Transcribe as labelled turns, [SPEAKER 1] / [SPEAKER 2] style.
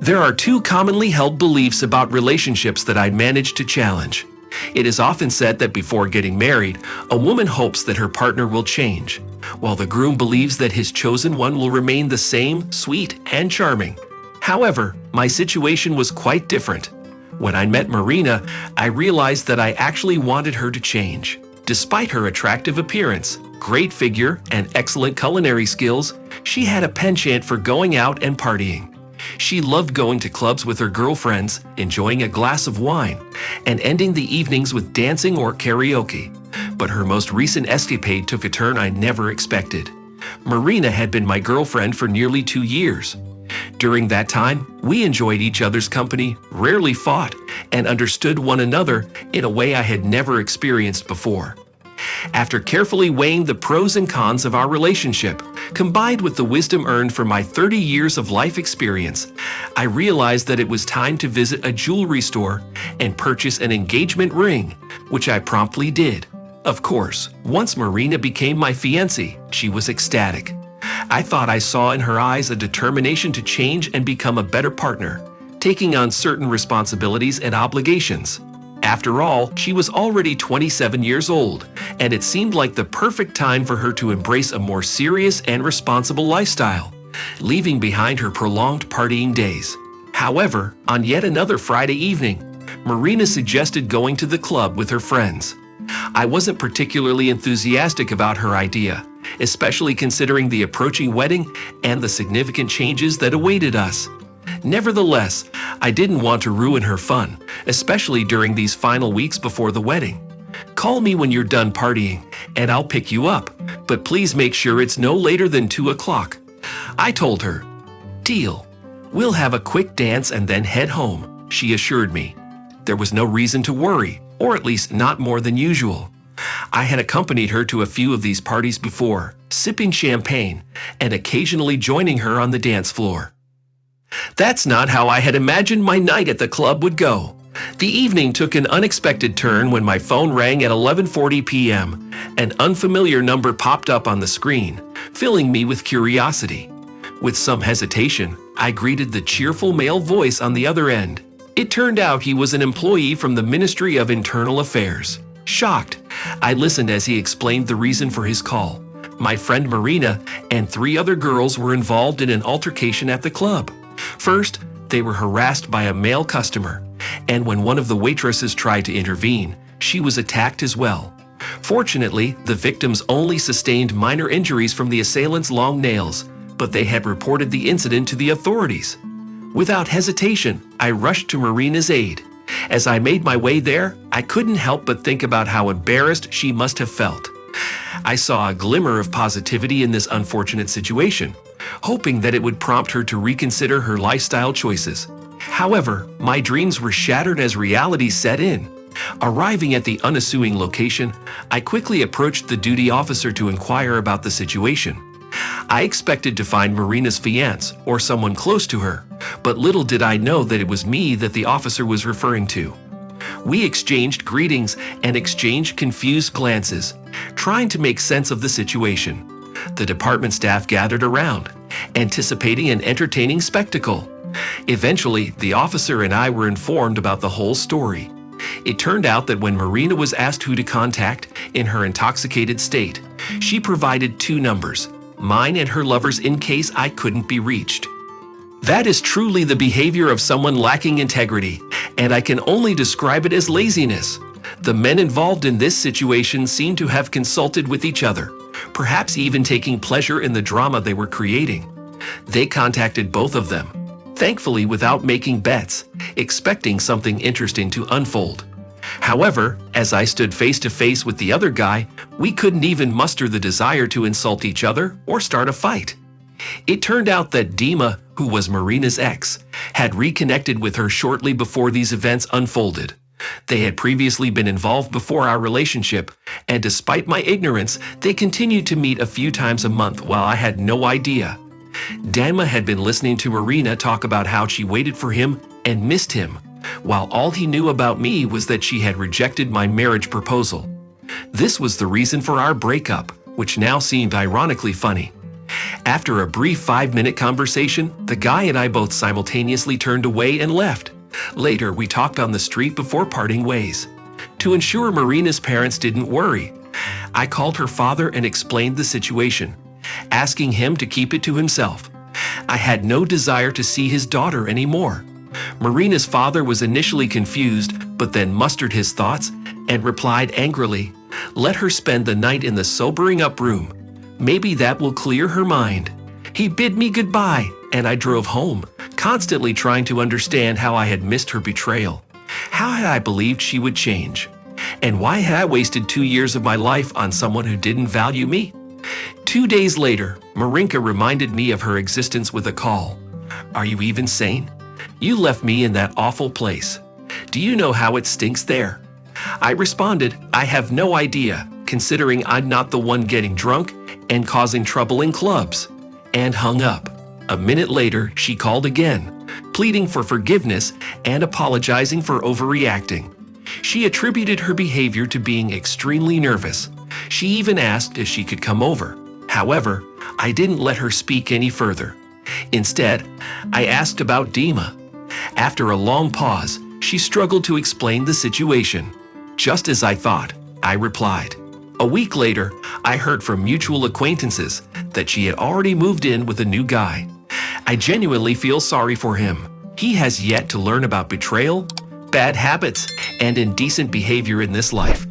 [SPEAKER 1] There are two commonly held beliefs about relationships that I managed to challenge. It is often said that before getting married, a woman hopes that her partner will change, while the groom believes that his chosen one will remain the same, sweet, and charming. However, my situation was quite different. When I met Marina, I realized that I actually wanted her to change. Despite her attractive appearance, great figure, and excellent culinary skills, she had a penchant for going out and partying. She loved going to clubs with her girlfriends, enjoying a glass of wine, and ending the evenings with dancing or karaoke. But her most recent escapade took a turn I never expected. Marina had been my girlfriend for nearly 2 years. During that time, we enjoyed each other's company, rarely fought, and understood one another in a way I had never experienced before. After carefully weighing the pros and cons of our relationship, combined with the wisdom earned from my 30 years of life experience, I realized that it was time to visit a jewelry store and purchase an engagement ring, which I promptly did. Of course, once Marina became my fiancée, she was ecstatic. I thought I saw in her eyes a determination to change and become a better partner, taking on certain responsibilities and obligations. After all, she was already 27 years old, and it seemed like the perfect time for her to embrace a more serious and responsible lifestyle, leaving behind her prolonged partying days. However, on yet another Friday evening, Marina suggested going to the club with her friends. I wasn't particularly enthusiastic about her idea, especially considering the approaching wedding and the significant changes that awaited us. Nevertheless, I didn't want to ruin her fun, especially during these final weeks before the wedding. "Call me when you're done partying, and I'll pick you up, but please make sure it's no later than 2 o'clock. I told her. "Deal. We'll have a quick dance and then head home," she assured me. There was no reason to worry, or at least not more than usual. I had accompanied her to a few of these parties before, sipping champagne and occasionally joining her on the dance floor. That's not how I had imagined my night at the club would go. The evening took an unexpected turn when my phone rang at 11:40 p.m. An unfamiliar number popped up on the screen, filling me with curiosity. With some hesitation, I greeted the cheerful male voice on the other end. It turned out he was an employee from the Ministry of Internal Affairs. Shocked, I listened as he explained the reason for his call. My friend Marina and 3 other girls were involved in an altercation at the club. First, they were harassed by a male customer, and when one of the waitresses tried to intervene, she was attacked as well. Fortunately, the victims only sustained minor injuries from the assailant's long nails, but they had reported the incident to the authorities. Without hesitation, I rushed to Marina's aid. As I made my way there, I couldn't help but think about how embarrassed she must have felt. I saw a glimmer of positivity in this unfortunate situation, hoping that it would prompt her to reconsider her lifestyle choices. However, my dreams were shattered as reality set in. Arriving at the unassuming location, I quickly approached the duty officer to inquire about the situation. I expected to find Marina's fiancé or someone close to her, but little did I know that it was me that the officer was referring to. We exchanged greetings and exchanged confused glances, trying to make sense of the situation. The department staff gathered around, anticipating an entertaining spectacle. Eventually, the officer and I were informed about the whole story. It turned out that when Marina was asked who to contact in her intoxicated state, she provided 2 numbers, mine and her lover's, in case I couldn't be reached. That is truly the behavior of someone lacking integrity, and I can only describe it as laziness. The men involved in this situation seemed to have consulted with each other, perhaps even taking pleasure in the drama they were creating. They contacted both of them, thankfully without making bets, expecting something interesting to unfold. However, as I stood face to face with the other guy, we couldn't even muster the desire to insult each other or start a fight. It turned out that Dima, who was Marina's ex, had reconnected with her shortly before these events unfolded. They had previously been involved before our relationship, and despite my ignorance, they continued to meet a few times a month while I had no idea. Dima had been listening to Marina talk about how she waited for him and missed him, while all he knew about me was that she had rejected my marriage proposal. This was the reason for our breakup, which now seemed ironically funny. After a brief 5-minute conversation, the guy and I both simultaneously turned away and left. Later, we talked on the street before parting ways. To ensure Marina's parents didn't worry, I called her father and explained the situation, asking him to keep it to himself. I had no desire to see his daughter anymore. Marina's father was initially confused, but then mustered his thoughts and replied angrily, "Let her spend the night in the sobering up room. Maybe that will clear her mind." He bid me goodbye, and I drove home, constantly trying to understand how I had missed her betrayal. How had I believed she would change? And why had I wasted 2 years of my life on someone who didn't value me? 2 days later, Marinka reminded me of her existence with a call. "Are you even sane? You left me in that awful place. Do you know how it stinks there?" I responded, "I have no idea, considering I'm not the one getting drunk and causing trouble in clubs," and hung up. A minute later, she called again, pleading for forgiveness and apologizing for overreacting. She attributed her behavior to being extremely nervous. She even asked if she could come over. However, I didn't let her speak any further. Instead, I asked about Dima. After a long pause, she struggled to explain the situation. "Just as I thought," I replied. A week later, I heard from mutual acquaintances that she had already moved in with a new guy. I genuinely feel sorry for him. He has yet to learn about betrayal, bad habits, and indecent behavior in this life.